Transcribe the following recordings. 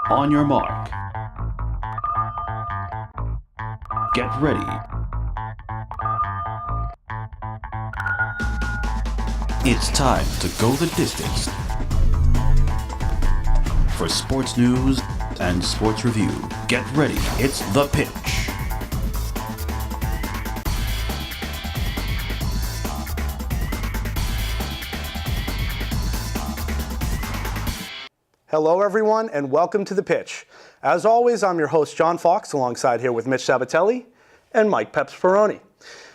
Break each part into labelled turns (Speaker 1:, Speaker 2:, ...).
Speaker 1: On your mark. Get ready. It's time to go the distance. For sports news and sports review, get ready. It's The Pitch.
Speaker 2: Hello, everyone, and welcome to The Pitch. As always, I'm your host, John Fox, alongside here with Mitch Sabbatelli and Mike Peps Perrone.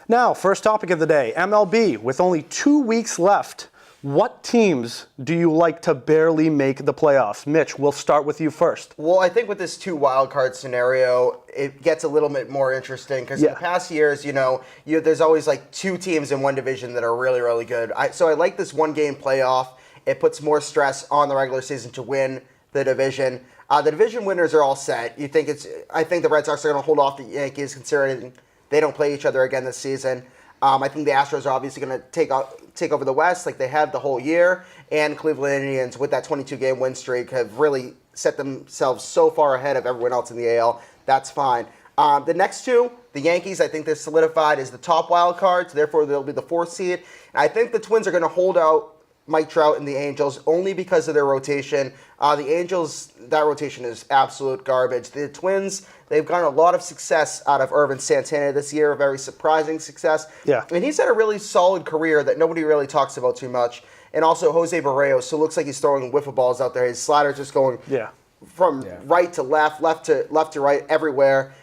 Speaker 2: Now, first topic of the day, MLB. With only 2 weeks left, what teams do you like to barely make the playoffs? Mitch, we'll start with you first.
Speaker 3: Well, I think with this 2 wild card scenario, it gets a little bit more interesting because in the past years, there's always like 2 teams in one division that are really, really good. So I like this 1-game playoff. It puts more stress on the regular season to win the division. The division winners are all set. I think the Red Sox are going to hold off the Yankees considering they don't play each other again this season. I think the Astros are obviously going to take over the West like they have the whole year. And Cleveland Indians, with that 22-game win streak, have really set themselves so far ahead of everyone else in the AL. That's fine. The next 2, the Yankees, I think they're solidified as the top wild card, so therefore they'll be the 4th seed. And I think the Twins are going to hold out Mike Trout and the Angels only because of their rotation. The Angels, that rotation is absolute garbage. The Twins, they've gotten a lot of success out of Irvin Santana this year, a very surprising success. Yeah. And he's had a really solid career that nobody really talks about too much. And also Jose Barrios, who looks like he's throwing wiffle balls out there. His slider's just going from right to left to right, everywhere.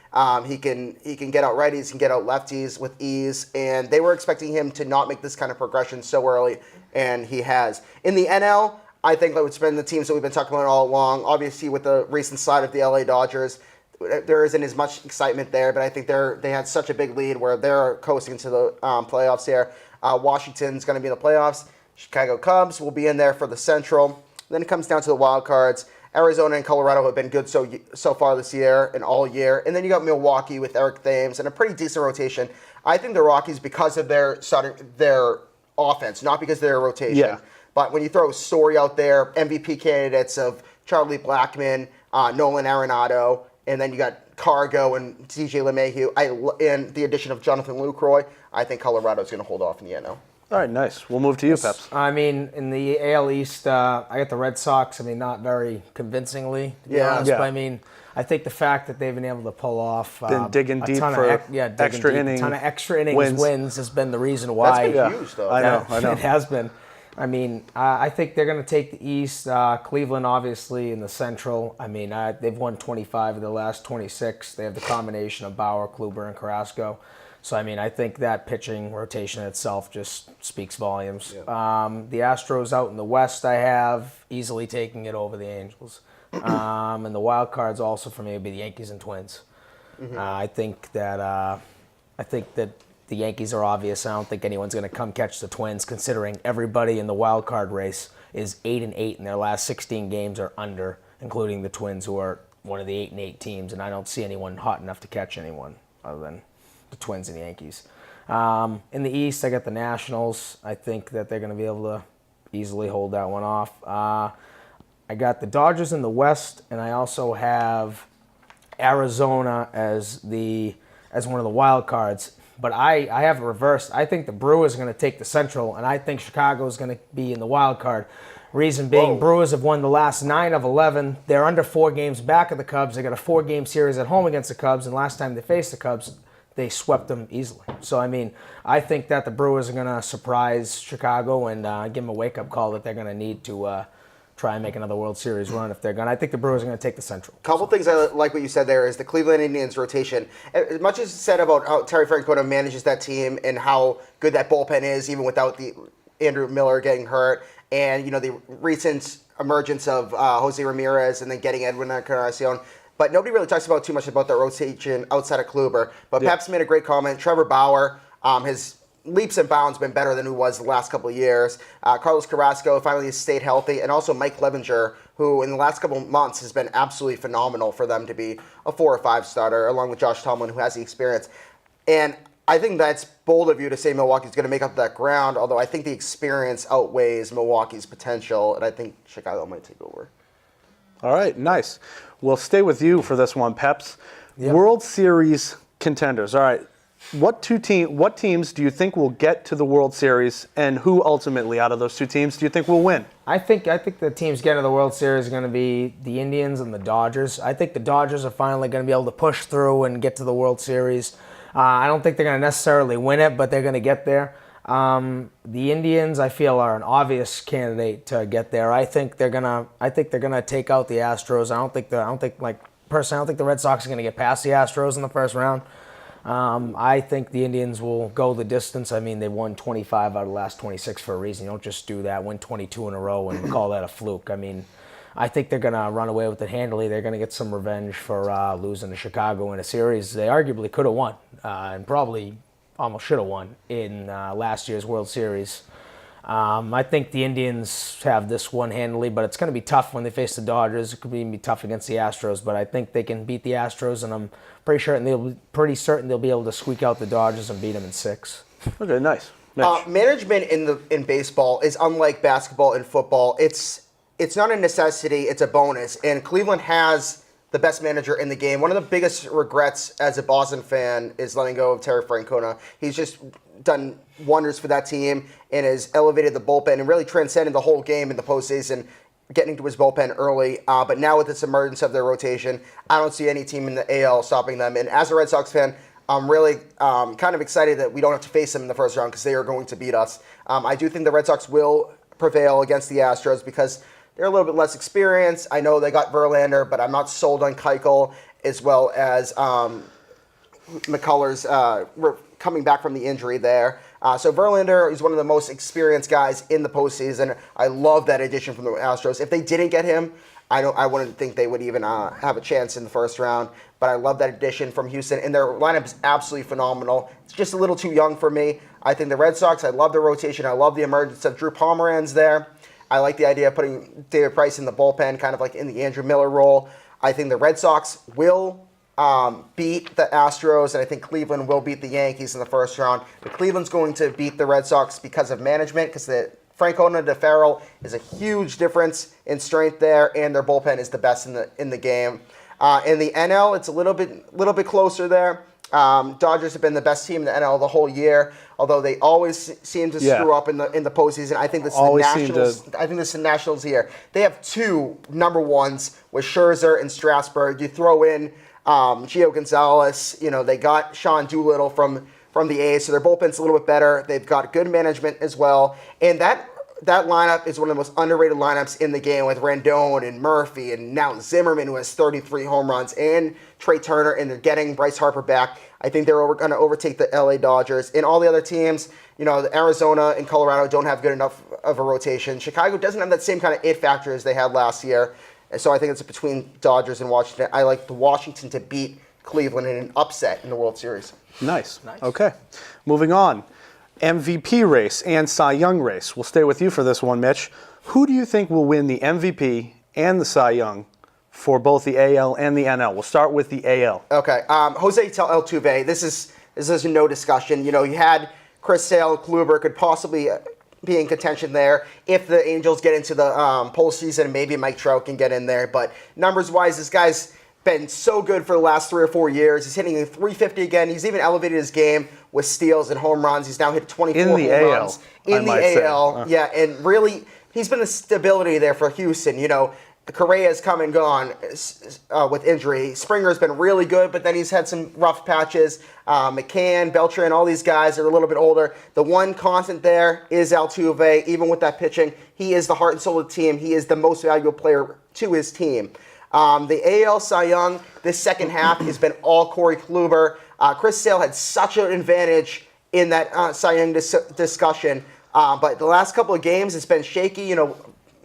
Speaker 3: He can get out righties, he can get out lefties with ease, and they were expecting him to not make this kind of progression so early, and he has. In the NL, I think that it's been the teams that we've been talking about all along. Obviously, with the recent slide of the LA Dodgers, there isn't as much excitement there, but I think they had such a big lead where they're coasting into the playoffs here. Washington's going to be in the playoffs. Chicago Cubs will be in there for the Central. Then it comes down to the wild cards. Arizona and Colorado have been good so far this year and all year. And then you got Milwaukee with Eric Thames and a pretty decent rotation. I think the Rockies, because of their offense, not because of their rotation. Yeah. But when you throw Story out there, MVP candidates of Charlie Blackmon, Nolan Arenado, and then you got Cargo and DJ LeMahieu, and the addition of Jonathan Lucroy, I think Colorado's going to hold off in the NL.
Speaker 2: All right, nice. We'll move to you, Peps.
Speaker 4: I mean, in the AL East, I got the Red Sox. I mean, not very convincingly, to be honest. But I mean, I think the fact that they've been able to pull off
Speaker 2: digging deep for extra innings,
Speaker 4: a ton of extra innings wins has been the reason why.
Speaker 3: That's been huge, though.
Speaker 2: I know.
Speaker 4: It has been. I mean, I think they're going to take the East. Cleveland, obviously, in the Central. I mean, they've won 25 of the last 26. They have the combination of Bauer, Kluber, and Carrasco. So, I mean, I think that pitching rotation itself just speaks volumes. Yeah. The Astros out in the West, I have easily taking it over the Angels. And the wild cards also for me would be the Yankees and Twins. Mm-hmm. I think that the Yankees are obvious. I don't think anyone's going to come catch the Twins, considering everybody in the wild card race is 8-8 in their last 16 games or under, including the Twins, who are one of the 8-8 teams. And I don't see anyone hot enough to catch anyone other than the Twins and the Yankees. In the East, I got the Nationals. I think that they're going to be able to easily hold that one off. I got the Dodgers in the West, and I also have Arizona as one of the wild cards. But I have it reversed. I think the Brewers are going to take the Central, and I think Chicago is going to be in the wild card. Reason being, Brewers have won the last 9 of 11. They're under 4 games back of the Cubs. They got a 4-game series at home against the Cubs, and last time they faced the Cubs, they swept them easily. So, I mean, I think that the Brewers are going to surprise Chicago and give them a wake-up call that they're going to need to try and make another World Series run if they're going to. I think the Brewers are going to take the Central.
Speaker 3: Couple things I like what you said there is the Cleveland Indians rotation. As much as said about how Terry Francona manages that team and how good that bullpen is, even without the Andrew Miller getting hurt, and the recent emergence of Jose Ramirez and then getting Edwin Encarnacion. But nobody really talks about too much about that rotation outside of Kluber. But Peps made a great comment. Trevor Bauer, his leaps and bounds been better than he was the last couple of years. Carlos Carrasco finally has stayed healthy. And also Mike Clevinger, who in the last couple of months has been absolutely phenomenal for them to be a 4 or 5 starter, along with Josh Tomlin, who has the experience. And I think that's bold of you to say Milwaukee's going to make up that ground, although I think the experience outweighs Milwaukee's potential, and I think Chicago might take over.
Speaker 2: All right, nice. We'll stay with you for this one, Peps. Yep. World Series contenders. All right. What teams do you think will get to the World Series, and who ultimately out of those two teams do you think will win?
Speaker 4: I think the teams getting to the World Series are going to be the Indians and the Dodgers. I think the Dodgers are finally going to be able to push through and get to the World Series. I don't think they're going to necessarily win it, but they're going to get there. The Indians, I feel, are an obvious candidate to get there. I think they're gonna take out the Astros. I don't think the Red Sox are going to get past the Astros in the first round. I think the Indians will go the distance. I mean, they won 25 out of the last 26 for a reason. You don't just do that, win 22 in a row and call that a fluke. I mean, I think they're going to run away with it handily. They're going to get some revenge for losing to Chicago in a series they arguably could have won and probably almost should have won in last year's World Series. I think the Indians have this one handily, but it's going to be tough when they face the Dodgers. It could even be tough against the Astros, but I think they can beat the Astros, and I'm pretty certain they'll be able to squeak out the Dodgers and beat them in 6.
Speaker 2: Okay, nice.
Speaker 3: Management in baseball is unlike basketball and football. It's not a necessity; it's a bonus. And Cleveland has the best manager in the game. One of the biggest regrets as a Boston fan is letting go of Terry Francona. He's just done wonders for that team and has elevated the bullpen and really transcended the whole game in the postseason, getting to his bullpen early. But now with this emergence of their rotation, I don't see any team in the AL stopping them. And as a Red Sox fan, I'm really kind of excited that we don't have to face them in the first round because they are going to beat us. I do think the Red Sox will prevail against the Astros because they're a little bit less experienced. I know they got Verlander, but I'm not sold on Keuchel as well as McCullers coming back from the injury there. So Verlander is one of the most experienced guys in the postseason. I love that addition from the Astros. If they didn't get him, I wouldn't think they would even have a chance in the first round. But I love that addition from Houston, and their lineup is absolutely phenomenal. It's just a little too young for me. I think the Red Sox, I love the rotation. I love the emergence of Drew Pomeranz there. I like the idea of putting David Price in the bullpen, kind of like in the Andrew Miller role. I think the Red Sox will beat the Astros, and I think Cleveland will beat the Yankees in the first round. But Cleveland's going to beat the Red Sox because of management, because the Francona to Farrell is a huge difference in strength there, and their bullpen is the best in the game. In the NL, it's a little bit closer there. Dodgers have been the best team in the NL the whole year, although they always seem to screw up in the postseason. I think this is the Nationals. I think this is the Nationals here. They have 2 number ones with Scherzer and Strasburg. You throw in Gio Gonzalez. You know, they got Sean Doolittle from the A's, so their bullpen's a little bit better. They've got good management as well, and that lineup is one of the most underrated lineups in the game with Rendon and Murphy and now Zimmerman, who has 33 home runs, and Trey Turner, and they're getting Bryce Harper back. I think they're going to overtake the LA Dodgers. And all the other teams, you know, Arizona and Colorado don't have good enough of a rotation. Chicago doesn't have that same kind of it factor as they had last year. And so I think it's between Dodgers and Washington. I like the Washington to beat Cleveland in an upset in the World Series.
Speaker 2: Nice. Okay. Moving on. MVP race and Cy Young race. We'll stay with you for this one, Mitch. Who do you think will win the MVP and the Cy Young for both the AL and the NL? We'll start with the AL.
Speaker 3: Okay. Jose Altuve, this is no discussion. You know, you had Chris Sale, Kluber could possibly be in contention there. If the Angels get into the postseason, maybe Mike Trout can get in there. But numbers-wise, this guy's been so good for the last 3 or 4 years. He's hitting 350 again. He's even elevated his game with steals and home runs. He's now hit 24 home runs in the AL. Yeah, and really, he's been the stability there for Houston. You know, Correa's come and gone with injury. Springer's been really good, but then he's had some rough patches. McCann, Beltran, all these guys are a little bit older. The one constant there is Altuve. Even with that pitching, he is the heart and soul of the team. He is the most valuable player to his team. The AL Cy Young, this second half has been all Corey Kluber. Chris Sale had such an advantage in that Cy Young discussion, but the last couple of games it's been shaky. You know,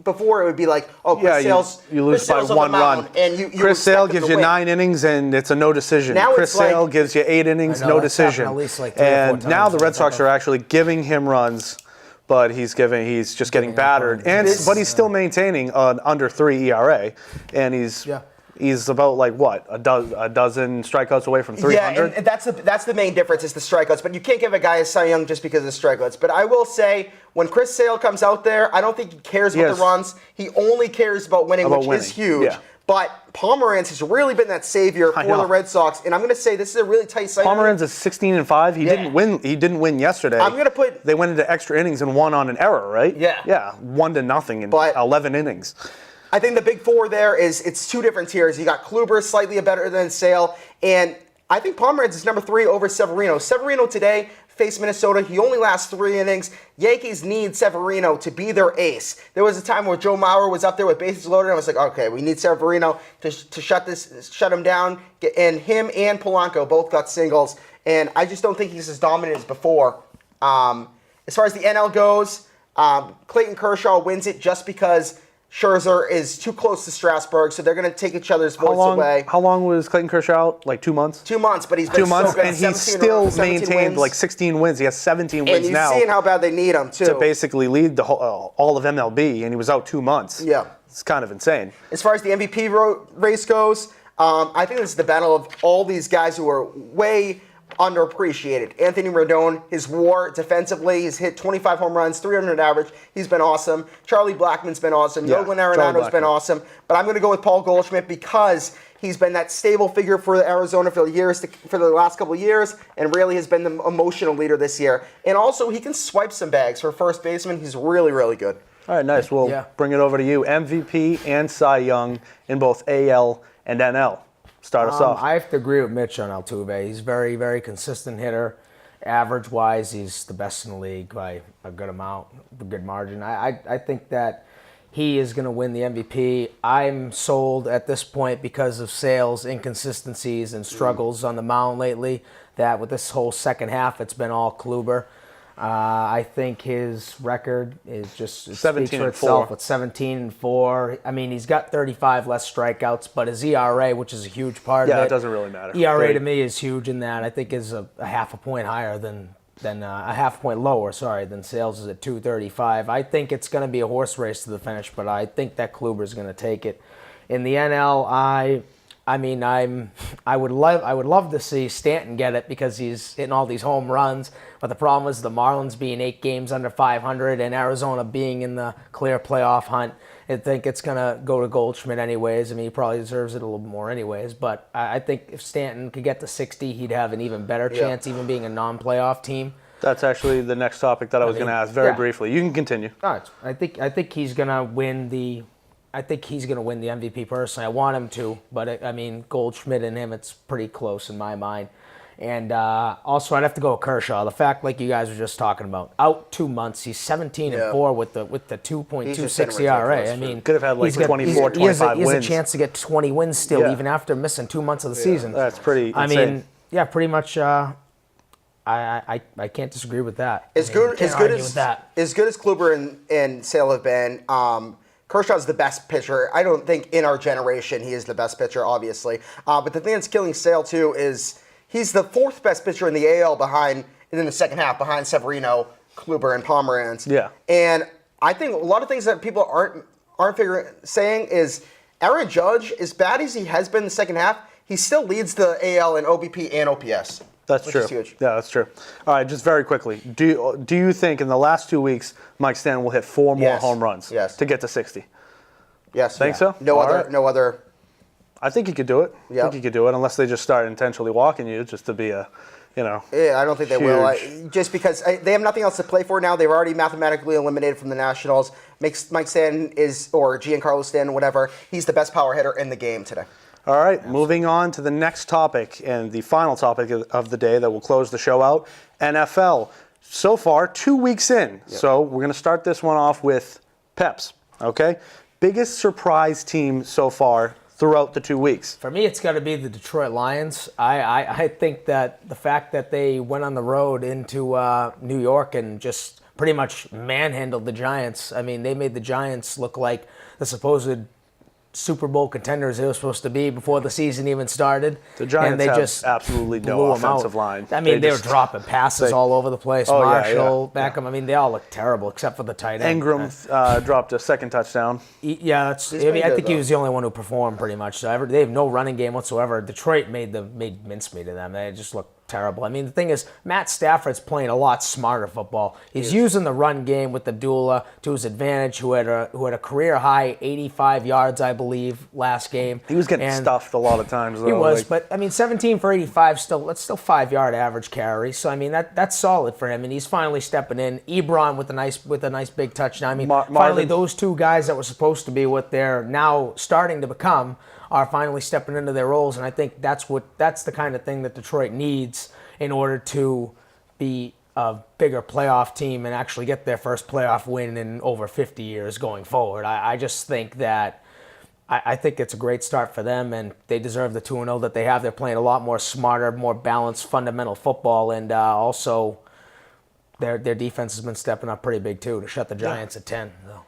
Speaker 3: before it would be like, oh, Chris Sale's
Speaker 2: you lose by 1 run.
Speaker 3: And
Speaker 2: Chris Sale gives you 9 innings and it's a no decision.
Speaker 3: Now
Speaker 2: Chris Sale gives you 8 innings, no decision.
Speaker 4: At least like 3 or 4
Speaker 2: and
Speaker 4: times
Speaker 2: now the Red Sox are actually giving him runs, but he's just getting battered. But he's still maintaining an under 3 ERA, and he's He's about like what, a dozen strikeouts away from 300.
Speaker 3: Yeah, and that's the main difference is the strikeouts. But you can't give a guy a Cy Young just because of the strikeouts. But I will say, when Chris Sale comes out there, I don't think he cares about the runs. He only cares about winning, which is huge. Yeah. But Pomeranz has really been that savior for the Red Sox, and I'm going to say this is a really tight Cy Young.
Speaker 2: Pomeranz is 16-5. He didn't win. He didn't win yesterday.
Speaker 3: I'm going to put.
Speaker 2: They went into extra innings and won on an error, right?
Speaker 3: Yeah.
Speaker 2: Yeah, 1-0 in 11 innings.
Speaker 3: I think the big four there is it's two different tiers. You got Kluber slightly better than Sale, and I think Pomeranz is number 3 over Severino. Severino today faced Minnesota. He only lasts 3 innings. Yankees need Severino to be their ace. There was a time where Joe Mauer was up there with bases loaded, and I was like, okay, we need Severino to shut him down. And him and Polanco both got singles, and I just don't think he's as dominant as before. As far as the NL goes, Clayton Kershaw wins it just because Scherzer is too close to Strasburg, so they're going to take each other's votes away.
Speaker 2: How long was Clayton Kershaw out? Like 2 months?
Speaker 3: 2 months, but he's been
Speaker 2: 2 months,
Speaker 3: so good.
Speaker 2: and he's still maintained like 16 wins. He has 17 wins now.
Speaker 3: And you've seen how bad they need him, too.
Speaker 2: To basically lead the whole, all of MLB, and he was out 2 months.
Speaker 3: Yeah.
Speaker 2: It's kind of insane.
Speaker 3: As far as the MVP race goes, I think this is the battle of all these guys who are way underappreciated. Anthony Rendon, his WAR defensively, he's hit 25 home runs, 300 average. He's been awesome. Charlie Blackmon's been awesome. Yolan Arenado's been awesome. But I'm going to go with Paul Goldschmidt because he's been that stable figure for Arizona for the last couple of years, and really has been the emotional leader this year. And also, he can swipe some bags for first baseman. He's really, really good.
Speaker 2: All right, nice. We'll bring it over to you. MVP and Cy Young in both AL and NL. Start us off.
Speaker 4: I have to agree with Mitch on Altuve. He's very, very consistent hitter. Average-wise, he's the best in the league by a good amount, a good margin. I think that he is going to win the MVP. I'm sold at this point because of Sale's inconsistencies and struggles on the mound lately, that with this whole second half, it's been all Kluber. I think his record is just speaks for itself with 17-4. I mean, he's got 35 less strikeouts, but his ERA, which is a huge part of it.
Speaker 2: Yeah, it doesn't really matter.
Speaker 4: ERA to me is huge in that. I think is a half a point higher than a half a point lower, than Sales is at 235. I think it's going to be a horse race to the finish, but I think that Kluber is going to take it. In the NL, I would love to see Stanton get it because he's hitting all these home runs. But the problem is the Marlins being 8 games under 500 and Arizona being in the clear playoff hunt. I think it's going to go to Goldschmidt anyways. I mean, he probably deserves it a little more anyways. But I think if Stanton could get to 60, he'd have an even better chance, even being a non-playoff team.
Speaker 2: That's actually the next topic that I was going to ask very briefly. You can continue.
Speaker 4: All right. I think he's going to win the MVP personally. I want him to, but Goldschmidt and him, it's pretty close in my mind. And also, I'd have to go with Kershaw. The fact, like you guys were just talking about, out 2 months, he's 17-4 with the 2.26 ERA. I mean,
Speaker 2: could have had like 24, 25 wins.
Speaker 4: He has a chance to get 20 wins still, even after missing 2 months of the season.
Speaker 2: That's pretty insane.
Speaker 4: Pretty much. I can't disagree with that.
Speaker 3: As good as Kluber and Sale have been. Kershaw's the best pitcher. I don't think in our generation he is the best pitcher, obviously. But the thing that's killing Sale, too, is he's the 4th best pitcher in the AL in the second half, behind Severino, Kluber, and Pomeranz. Yeah. And I think a lot of things that people aren't saying is Aaron Judge, as bad as he has been in the second half, he still leads the AL in OBP and OPS.
Speaker 2: That's true.
Speaker 3: Is huge.
Speaker 2: Yeah, that's true. All right, just very quickly, do you think in the last 2 weeks Mike Stanton will hit 4 more home runs to get to 60?
Speaker 3: Yes.
Speaker 2: Think so?
Speaker 3: No other.
Speaker 2: I think he could do it. I think he could do it unless they just start intentionally walking you just to be a,
Speaker 3: Yeah, I don't think they will. Just because they have nothing else to play for now. They've already mathematically eliminated from the Nationals. Mike Stanton or Giancarlo Stanton, whatever. He's the best power hitter in the game today.
Speaker 2: All right, moving on to the next topic and the final topic of the day that will close the show out, NFL. So far, 2 weeks in. So we're going to start this one off with Peps, okay? Biggest surprise team so far throughout the 2 weeks.
Speaker 4: For me, it's got to be the Detroit Lions. I think that the fact that they went on the road into New York and just pretty much manhandled the Giants. I mean, they made the Giants look like the supposed Super Bowl contenders they were supposed to be before the season even started.
Speaker 2: The Giants
Speaker 4: and they
Speaker 2: have
Speaker 4: just
Speaker 2: absolutely no
Speaker 4: blew 'em
Speaker 2: offensive
Speaker 4: out.
Speaker 2: line.
Speaker 4: I mean, they were
Speaker 2: just-
Speaker 4: dropping passes all over the place.
Speaker 2: Oh, yeah,
Speaker 4: Marshall,
Speaker 2: yeah.
Speaker 4: Beckham. I mean, they all look terrible except for the tight end.
Speaker 2: Ingram dropped a second touchdown.
Speaker 4: Yeah, that's. I
Speaker 3: been
Speaker 4: mean, I
Speaker 3: good,
Speaker 4: think he
Speaker 3: though.
Speaker 4: was the only one who performed pretty much. So they have no running game whatsoever. Detroit made mincemeat of them. They just look terrible. I mean, the thing is, Matt Stafford's playing a lot smarter football. He's using the run game with the Dula to his advantage. Who had a career high 85 yards, I believe, last game.
Speaker 2: He was getting stuffed a lot of times, though.
Speaker 4: He was, but I mean, 17 for 85 that's still 5-yard average carry. So I mean, that's solid for him, and he's finally stepping in. Ebron with a nice big touchdown. I mean, finally those two guys that were supposed to be what they're now starting to become are finally stepping into their roles, and I think that's the kind of thing that Detroit needs in order to be a bigger playoff team and actually get their first playoff win in over 50 years going forward. I just think that I think it's a great start for them, and they deserve the 2-0 that they have. They're playing a lot more smarter, more balanced, fundamental football, and also their defense has been stepping up pretty big too to shut the Giants at 10. So.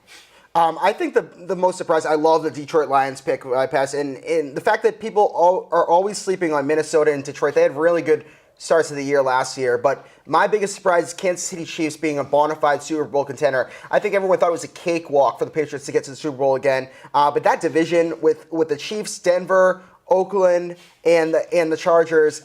Speaker 3: I think the most surprised, I love the Detroit Lions pick I pass, and the fact that people are always sleeping on Minnesota and Detroit. They had really good starts of the year last year, but my biggest surprise is Kansas City Chiefs being a bona fide Super Bowl contender. I think everyone thought it was a cakewalk for the Patriots to get to the Super Bowl again, but that division with the Chiefs, Denver, Oakland, and the Chargers,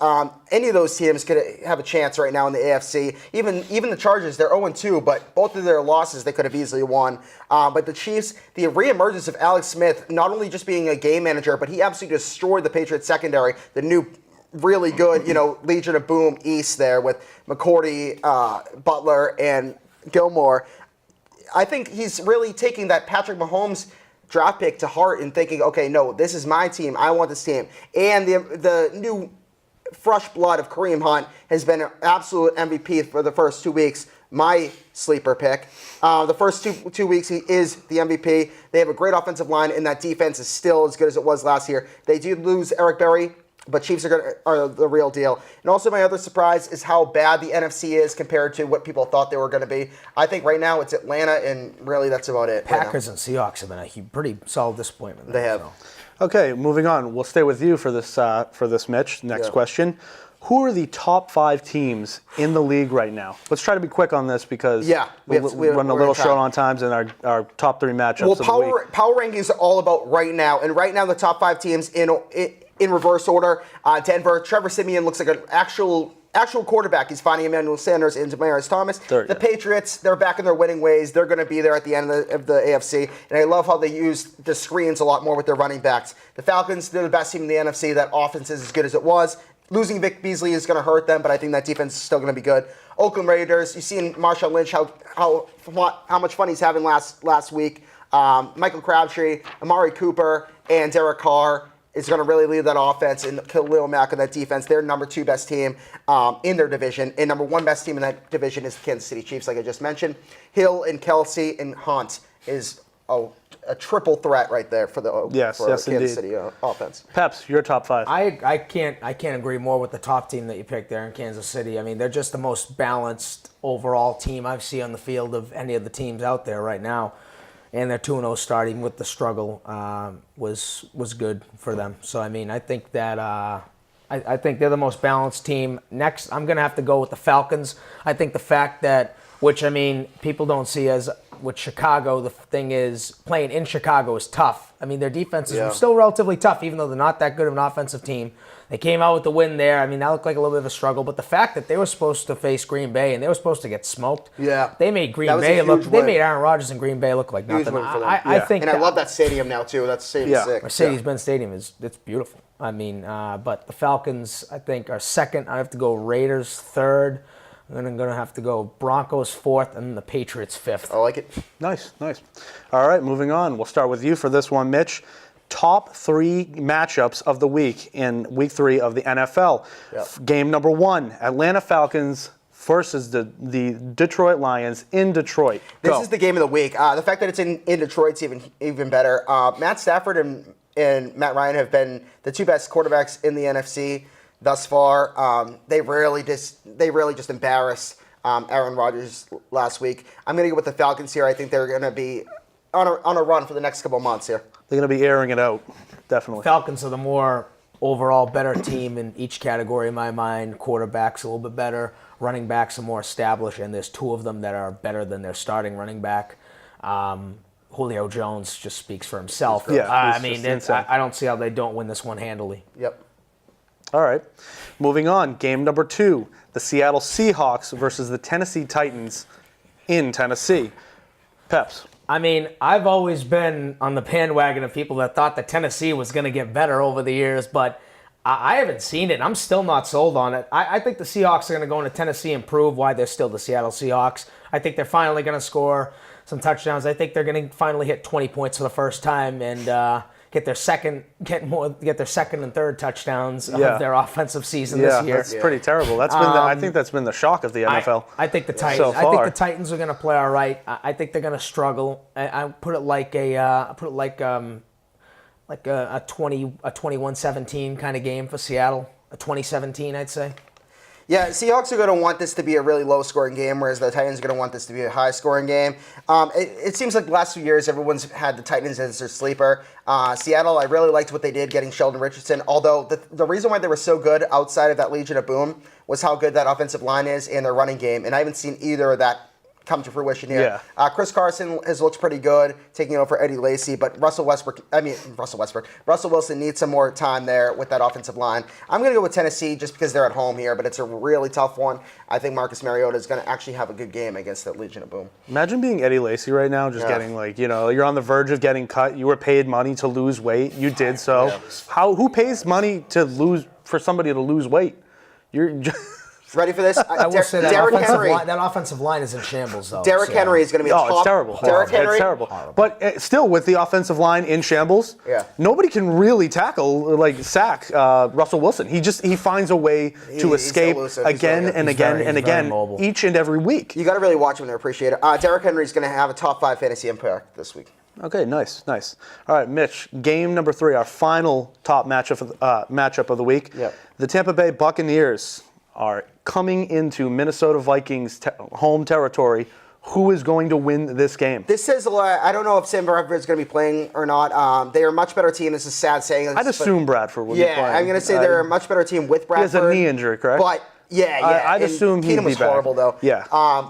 Speaker 3: any of those teams could have a chance right now in the AFC. Even the Chargers, they're 0-2, but both of their losses they could have easily won. But the Chiefs, the reemergence of Alex Smith, not only just being a game manager, but he absolutely destroyed the Patriots secondary. The new really good, Legion of Boom East there with McCourty, Butler, and Gilmore. I think he's really taking that Patrick Mahomes draft pick to heart and thinking, okay, no, this is my team. I want this team. And the new fresh blood of Kareem Hunt has been an absolute MVP for the first 2 weeks. My sleeper pick. The first two weeks, he is the MVP. They have a great offensive line, and that defense is still as good as it was last year. They did lose Eric Berry, but Chiefs are the real deal. And also my other surprise is how bad the NFC is compared to what people thought they were going to be. I think right now it's Atlanta, and really that's about it.
Speaker 4: Packers and Seahawks have been a pretty solid disappointment.
Speaker 3: They have.
Speaker 2: Okay, moving on. We'll stay with you for this, Mitch. Next question. Who are the top 5 teams in the league right now? Let's try to be quick on this because we're running a little short on times and our top 3 matchups of the week.
Speaker 3: Power rankings are all about right now. And right now the top 5 teams in reverse order. Denver, Trevor Siemian looks like an actual quarterback. He's finding Emmanuel Sanders and Demaryius Thomas. The Patriots, they're back in their winning ways. They're going to be there at the end of the AFC. And I love how they use the screens a lot more with their running backs. The Falcons, they're the best team in the NFC. That offense is as good as it was. Losing Vic Beasley is going to hurt them, but I think that defense is still going to be good. Oakland Raiders, you've seen Marshawn Lynch, how much fun he's having last week. Michael Crabtree, Amari Cooper, and Derek Carr is going to really lead that offense, and Khalil Mack on that defense. They're number 2 best team in their division, and number 1 best team in that division is the Kansas City Chiefs, like I just mentioned. Hill and Kelsey and Hunt is a triple threat right there for the Kansas
Speaker 2: indeed.
Speaker 3: City offense.
Speaker 2: Peps, your top 5.
Speaker 4: I can't agree more with the top team that you picked there in Kansas City. I mean, they're just the most balanced overall team I've seen on the field of any of the teams out there right now. And their 2-0 start, even with the struggle, was good for them. So I mean, I think that I think they're the most balanced team. Next, I'm gonna have to go with the Falcons. I think the fact that, which I mean, people don't see as with Chicago, the thing is playing in Chicago is tough. I mean, their defense is still relatively tough, even though they're not that good of an offensive team. They came out with the win there. I mean, that looked like a little bit of a struggle. But the fact that they were supposed to face Green Bay and they were supposed to get smoked, they made They made Aaron Rodgers and Green Bay look like nothing. I think,
Speaker 3: and I love that stadium now too. That stadium's sick.
Speaker 4: Mercedes-Benz Stadium it's beautiful. I mean, but the Falcons I think are second. I have to go Raiders third. And then I'm going to have to go Broncos 4th and the Patriots 5th.
Speaker 3: I like it.
Speaker 2: Nice. All right, moving on. We'll start with you for this one, Mitch. Top 3 matchups of the week in Week 3 of the NFL. Game number 1, Atlanta Falcons versus the Detroit Lions in Detroit.
Speaker 3: This is the game of the week. The fact that it's in Detroit's even better. Matt Stafford and Matt Ryan have been the 2 best quarterbacks in the NFC thus far. They really just embarrassed Aaron Rodgers last week. I'm going to go with the Falcons here. I think they're going to be on a run for the next couple of months here.
Speaker 2: They're going to be airing it out, definitely.
Speaker 4: Falcons are the more overall better team in each category in my mind. Quarterback's a little bit better. Running backs are more established, and there's 2 of them that are better than their starting running back. Julio Jones just speaks for himself.
Speaker 2: Yeah,
Speaker 4: I don't see how they don't win this one handily.
Speaker 3: Yep.
Speaker 2: All right. Moving on. Game number 2. The Seattle Seahawks versus the Tennessee Titans in Tennessee. Peps.
Speaker 4: I mean, I've always been on the bandwagon of people that thought that Tennessee was going to get better over the years, but I haven't seen it. I'm still not sold on it. I think the Seahawks are going to go into Tennessee and prove why they're still the Seattle Seahawks. I think they're finally going to score some touchdowns. I think they're going to finally hit 20 points for the first time and get their second and third touchdowns of their offensive season this year.
Speaker 2: That's pretty terrible. That's been I think that's been the shock of the NFL.
Speaker 4: I think the Titans.
Speaker 2: So far.
Speaker 4: I think the Titans are going to play all right. I think they're going to struggle. I put it like a 21-17 kind of game for Seattle. A 2017, I'd say.
Speaker 3: Yeah, Seahawks are going to want this to be a really low-scoring game, whereas the Titans are going to want this to be a high-scoring game. It seems like the last few years, everyone's had the Titans as their sleeper. Seattle, I really liked what they did getting Sheldon Richardson, although the reason why they were so good outside of that Legion of Boom was how good that offensive line is and their running game, and I haven't seen either of that come to fruition here.
Speaker 2: Yeah.
Speaker 3: Chris Carson has looked pretty good, taking it over for Eddie Lacy, but Russell Wilson needs some more time there with that offensive line. I'm going to go with Tennessee just because they're at home here, but it's a really tough one. I think Marcus Mariota is going to actually have a good game against that Legion of Boom.
Speaker 2: Imagine being Eddie Lacy right now, just getting you're on the verge of getting cut. You were paid money to lose weight. You did so. Yeah. Who pays money to lose for somebody to lose weight? You're just
Speaker 3: ready for this?
Speaker 4: I will say that offensive line is in shambles, though.
Speaker 3: Derrick Henry is going to be
Speaker 2: it's terrible.
Speaker 3: Derrick Henry?
Speaker 2: It's terrible. But still, with the offensive line in shambles, nobody can really sack Russell Wilson. He finds a way to escape again and again each and every week.
Speaker 3: You got to really watch him to appreciate it. Derrick Henry is going to have a top 5 fantasy impact this week.
Speaker 2: Okay, nice. All right, Mitch, game number 3, our final top matchup of the week.
Speaker 3: Yep.
Speaker 2: The Tampa Bay Buccaneers are coming into Minnesota Vikings home territory. Who is going to win this game?
Speaker 3: This says a lot. I don't know if Sam Bradford is going to be playing or not. They are a much better team. This is sad saying this.
Speaker 2: I'd assume Bradford would be playing.
Speaker 3: Yeah, I'm going to say they're a much better team with Bradford.
Speaker 2: He has a knee injury, correct?
Speaker 3: But I'd
Speaker 2: assume he'd be back.
Speaker 3: Keenum was horrible, though.
Speaker 2: Yeah.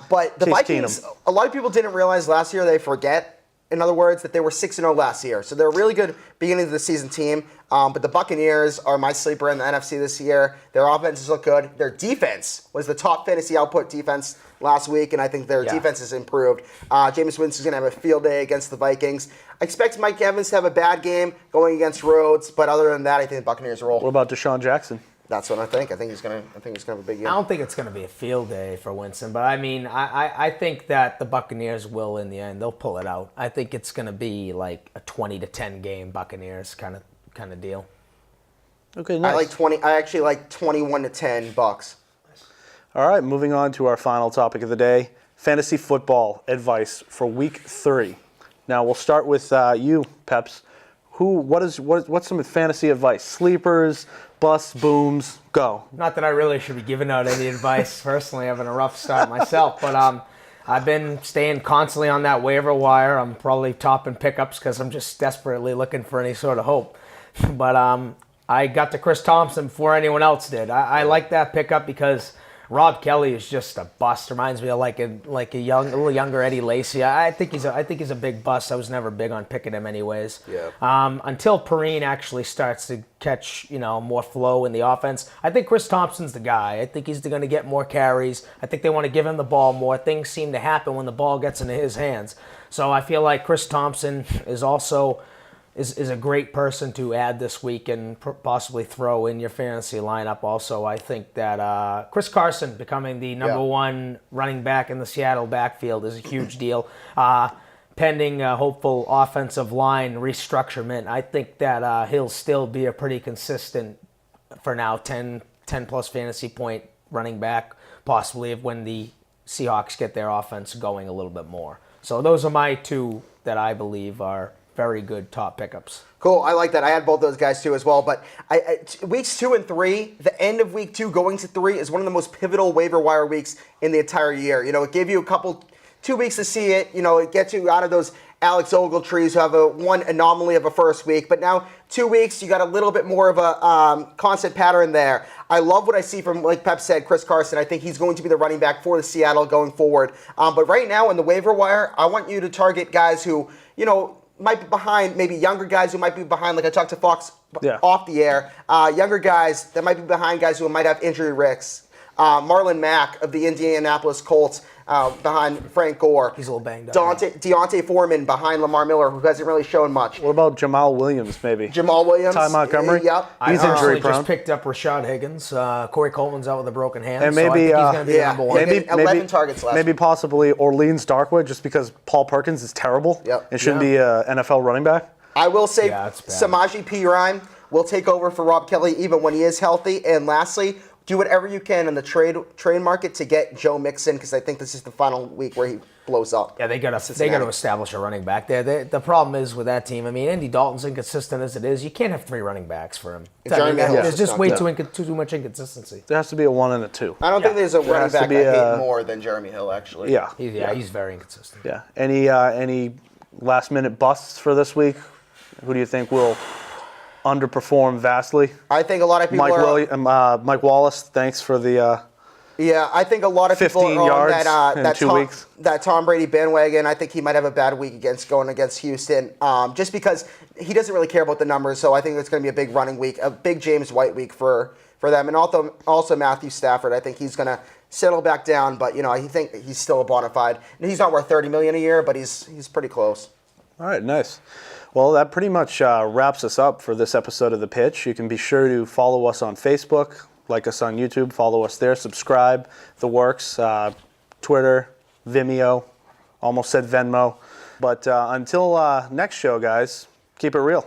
Speaker 3: But the
Speaker 2: Chase
Speaker 3: Vikings,
Speaker 2: Keenum.
Speaker 3: a lot of people didn't realize last year, they forget, in other words, that they were 6-0 last year. So they're a really good beginning of the season team. But the Buccaneers are my sleeper in the NFC this year. Their offenses look good. Their defense was the top fantasy output defense last week, and I think their defense has improved. Jameis Winston's going to have a field day against the Vikings. I expect Mike Evans to have a bad game going against Rhodes, but other than that, I think the Buccaneers roll.
Speaker 2: What about Deshaun Jackson?
Speaker 3: That's what I think. I think he's gonna have a big game.
Speaker 4: I don't think it's gonna be a field day for Winston, but I mean, I think that the Buccaneers will in the end. They'll pull it out. I think it's gonna be like a 20-10 game Buccaneers kind of deal.
Speaker 2: Okay, nice.
Speaker 3: I actually like 21-10 Bucks.
Speaker 2: All right, moving on to our final topic of the day: fantasy football advice for Week 3. Now we'll start with you, Peps. What's some fantasy advice? Sleepers, busts, booms, go.
Speaker 4: Not that I really should be giving out any advice. Personally, having a rough start myself, but I've been staying constantly on that waiver wire. I'm probably topping pickups because I'm just desperately looking for any sort of hope. But I got to Chris Thompson before anyone else did. I like that pickup because Rob Kelly is just a bust. Reminds me of a little younger Eddie Lacy. I think he's a big bust. I was never big on picking him anyways.
Speaker 3: Yeah.
Speaker 4: Until Perrone actually starts to catch more flow in the offense. I think Chris Thompson's the guy. I think he's going to get more carries. I think they want to give him the ball more. Things seem to happen when the ball gets into his hands. So I feel like Chris Thompson is also is a great person to add this week and possibly throw in your fantasy lineup. Also, I think that Chris Carson becoming the number one running back in the Seattle backfield is a huge deal. Pending hopeful offensive line restructurement, I think that he'll still be a pretty consistent, for now, 10-plus fantasy point running back, possibly when the Seahawks get their offense going a little bit more. So those are my two that I believe are very good top pickups.
Speaker 3: Cool, I like that. I had both those guys too as well. But weeks 2 and 3, the end of week 2 going to 3 is one of the most pivotal waiver wire weeks in the entire year. It gave you 2 weeks to see it. It gets you out of those Alex Ogletrees, who have one anomaly of a first week. But now 2 weeks, you got a little bit more of a constant pattern there. I love what I see from, like Pep said, Chris Carson. I think he's going to be the running back for the Seattle going forward. But right now in the waiver wire, I want you to target guys who, might be behind, maybe younger guys who might be behind, like I talked to Fox off the air, younger guys that might be behind guys who might have injury risks. Marlon Mack of the Indianapolis Colts behind Frank Gore.
Speaker 4: He's a little banged up.
Speaker 3: Deontay Foreman behind Lamar Miller, who hasn't really shown much.
Speaker 2: What about Jamal Williams, maybe?
Speaker 3: Jamal Williams.
Speaker 2: Ty Montgomery?
Speaker 3: Yep.
Speaker 2: He's injury prone.
Speaker 4: Just picked up Rashad Higgins. Corey Coleman's out with a broken hand.
Speaker 2: And maybe,
Speaker 4: so I think he's going to be number one.
Speaker 3: Maybe 11 targets last
Speaker 2: Maybe
Speaker 3: week.
Speaker 2: possibly Orleans Darkwood, just because Paul Perkins is terrible.
Speaker 3: Yep.
Speaker 2: And shouldn't be an NFL running back.
Speaker 3: I will say
Speaker 4: it's bad.
Speaker 3: Samaje Perine will take over for Rob Kelly even when he is healthy. And lastly, do whatever you can in the trade market to get Joe Mixon, because I think this is the final week where he blows up.
Speaker 4: Yeah, they got to establish a running back there. The problem is with that team. I mean, Andy Dalton's inconsistent as it is. You can't have 3 running backs for him. There's just way too much inconsistency.
Speaker 2: There has to be a 1 and a 2.
Speaker 3: I don't think there's a running back I hate more than Jeremy Hill, actually.
Speaker 2: Yeah.
Speaker 4: He's very inconsistent.
Speaker 2: Yeah. Any last minute busts for this week? Who do you think will underperform vastly?
Speaker 3: I think a lot of people
Speaker 2: Mike Wallace, thanks for the
Speaker 3: I think a lot of people
Speaker 2: 15
Speaker 3: are
Speaker 2: yards
Speaker 3: on
Speaker 2: in 2 weeks.
Speaker 3: That Tom Brady bandwagon. I think he might have a bad week going against Houston, just because he doesn't really care about the numbers. So I think it's going to be a big running week, a big James White week for them, and also Matthew Stafford. I think he's going to settle back down, but I think he's still a bona fide. And he's not worth $30 million a year, but he's pretty close.
Speaker 2: All right, nice. Well, that pretty much wraps us up for this episode of The Pitch. You can be sure to follow us on Facebook, like us on YouTube, follow us there, subscribe, the works, Twitter, Vimeo, almost said Venmo. But until next show, guys, keep it real.